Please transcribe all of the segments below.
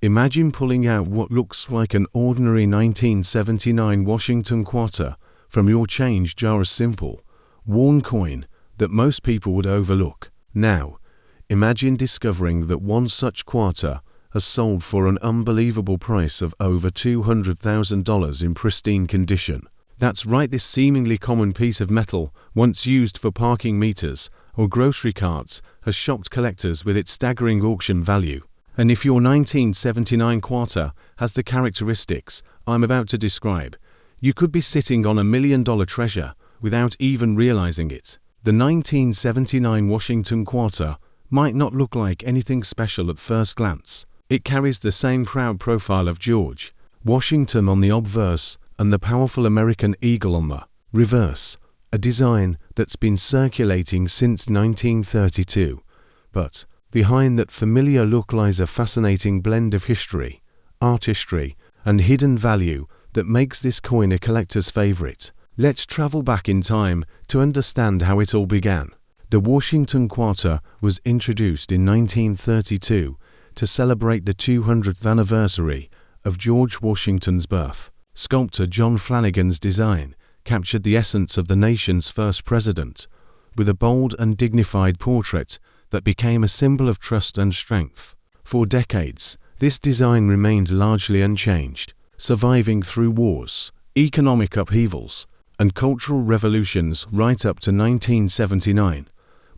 Imagine pulling out what looks like an ordinary 1979 Washington quarter from your change jar, a simple, worn coin that most people would overlook. Now, imagine discovering that one such quarter has sold for an unbelievable price of over $200,000 in pristine condition. That's right, this seemingly common piece of metal, once used for parking meters or grocery carts, has shocked collectors with its staggering auction value. And if your 1979 quarter has the characteristics I'm about to describe, you could be sitting on $1 million treasure without even realizing it. The 1979 Washington quarter might not look like anything special at first glance. It carries the same proud profile of George Washington on the obverse and the powerful American eagle on the reverse, a design that's been circulating since 1932. But behind that familiar look lies a fascinating blend of history, artistry, and hidden value that makes this coin a collector's favorite. Let's travel back in time to understand how it all began. The Washington quarter was introduced in 1932 to celebrate the 200th anniversary of George Washington's birth. Sculptor John Flanagan's design captured the essence of the nation's first president, with a bold and dignified portrait that became a symbol of trust and strength. For decades, this design remained largely unchanged, surviving through wars, economic upheavals, and cultural revolutions right up to 1979.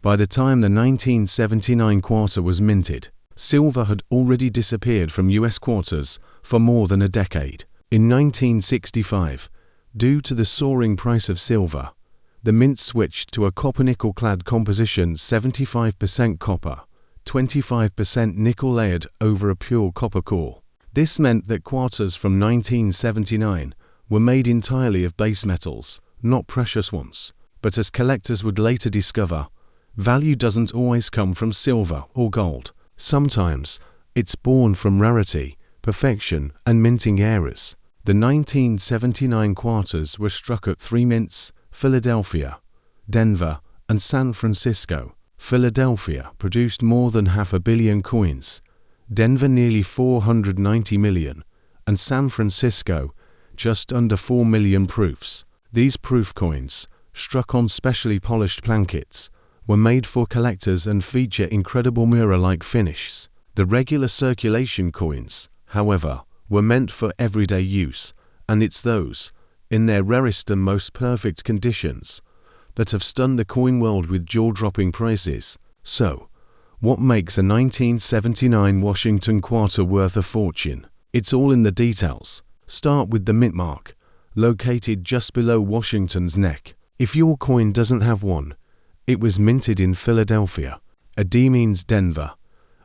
By the time the 1979 quarter was minted, silver had already disappeared from US quarters for more than a decade. In 1965, due to the soaring price of silver, the mint switched to a copper-nickel-clad composition, 75% copper, 25% nickel layered over a pure copper core. This meant that quarters from 1979 were made entirely of base metals, not precious ones. But as collectors would later discover, value doesn't always come from silver or gold. Sometimes it's born from rarity, perfection, and minting errors. The 1979 quarters were struck at three mints: Philadelphia, Denver, and San Francisco. Philadelphia produced more than 500 million coins, Denver nearly 490 million, and San Francisco just under 4 million proofs. These proof coins, struck on specially polished plankets, were made for collectors and feature incredible mirror-like finishes. The regular circulation coins, however, were meant for everyday use, and it's those, in their rarest and most perfect conditions, that have stunned the coin world with jaw-dropping prices. So, what makes a 1979 Washington quarter worth a fortune? It's all in the details. Start with the mint mark, located just below Washington's neck. If your coin doesn't have one, it was minted in Philadelphia. A D means Denver,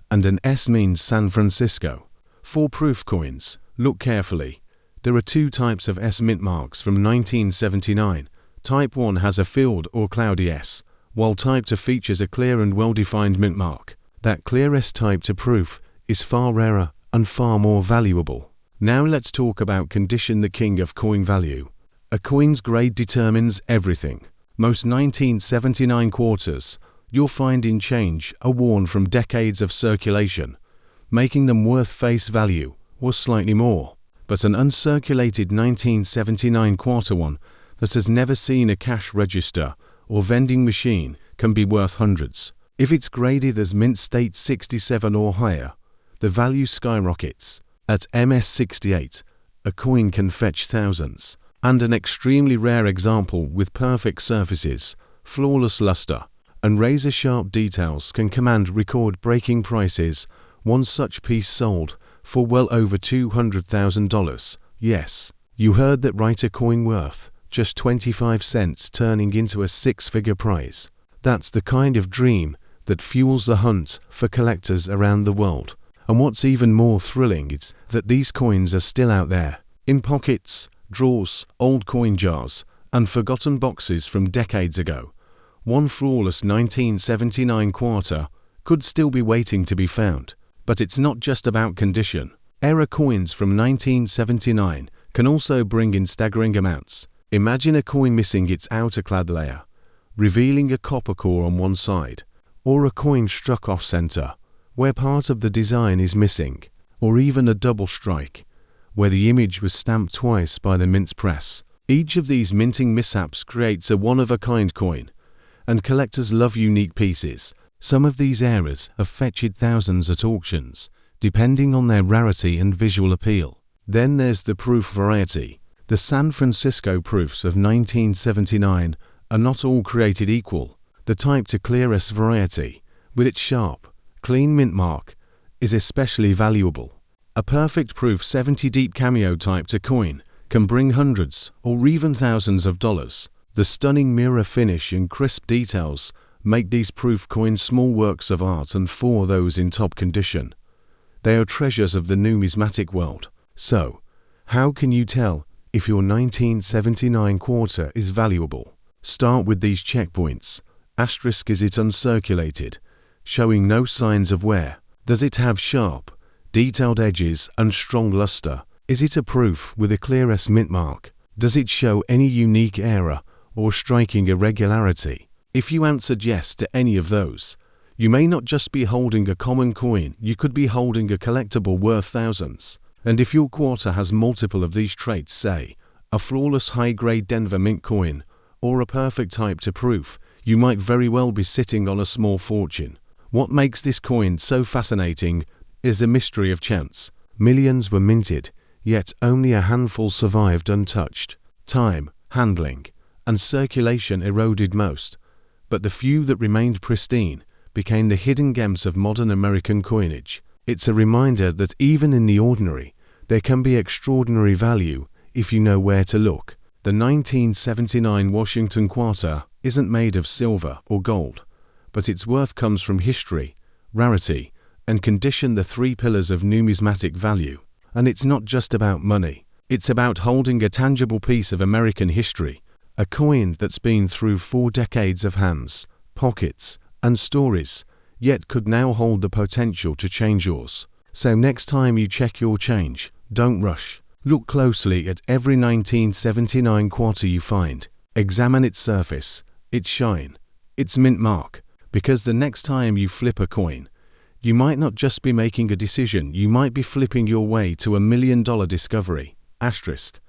and an S means San Francisco. For proof coins, look carefully. There are two types of S mint marks from 1979. Type 1 has a filled or cloudy S, while Type 2 features a clear and well-defined mint mark. That clear S Type 2 proof is far rarer and far more valuable. Now let's talk about condition, the king of coin value. A coin's grade determines everything. Most 1979 quarters you'll find in change are worn from decades of circulation, making them worth face value or slightly more. But an uncirculated 1979 quarter one that has never seen a cash register or vending machine can be worth hundreds. If it's graded as mint state 67 or higher, the value skyrockets. At MS68, a coin can fetch thousands. And an extremely rare example with perfect surfaces, flawless luster, and razor-sharp details can command record-breaking prices. One such piece sold for well over $200,000. Yes, you heard that right, a coin worth just 25 cents turning into a six-figure prize. That's the kind of dream that fuels the hunt for collectors around the world. And what's even more thrilling is that these coins are still out there, in pockets, drawers, old coin jars, and forgotten boxes from decades ago. One flawless 1979 quarter could still be waiting to be found. But it's not just about condition. Error coins from 1979 can also bring in staggering amounts. Imagine a coin missing its outer clad layer, revealing a copper core on one side, or a coin struck off-center, where part of the design is missing. or even a double strike, where the image was stamped twice by the mint press. Each of these minting mishaps creates a one-of-a-kind coin, and collectors love unique pieces. Some of these errors have fetched thousands at auctions, depending on their rarity and visual appeal. Then there's the proof variety. The San Francisco proofs of 1979 are not all created equal. The type to clear S variety, with its sharp, clean mint mark, is especially valuable. A perfect proof 70 deep cameo type to coin can bring hundreds or even thousands of dollars. The stunning mirror finish and crisp details make these proof coins small works of art, and for those in top condition, they are treasures of the numismatic world. So, how can you tell if your 1979 quarter is valuable? Start with these checkpoints. Asterisk: is it uncirculated, showing no signs of wear? Does it have sharp, detailed edges and strong luster? Is it a proof with a clear S mint mark? Does it show any unique error or striking irregularity? If you answered yes to any of those, you may not just be holding a common coin, you could be holding a collectible worth thousands. And if your quarter has multiple of these traits, say, a flawless high-grade Denver mint coin, or a perfect type to proof, you might very well be sitting on a small fortune. What makes this coin so fascinating is the mystery of chance. Millions were minted, yet only a handful survived untouched. Time, handling, and circulation eroded most, but the few that remained pristine became the hidden gems of modern American coinage. It's a reminder that even in the ordinary, there can be extraordinary value if you know where to look. The 1979 Washington quarter isn't made of silver or gold, but its worth comes from history, rarity, and condition, the three pillars of numismatic value. And it's not just about money. It's about holding a tangible piece of American history, a coin that's been through 4 decades of hands, pockets, and stories, yet could now hold the potential to change yours. So next time you check your change, don't rush. Look closely at every 1979 quarter you find. Examine its surface, its shine, its mint mark, because the next time you flip a coin, you might not just be making a decision, you might be flipping your way to $1 million discovery. Asterisk.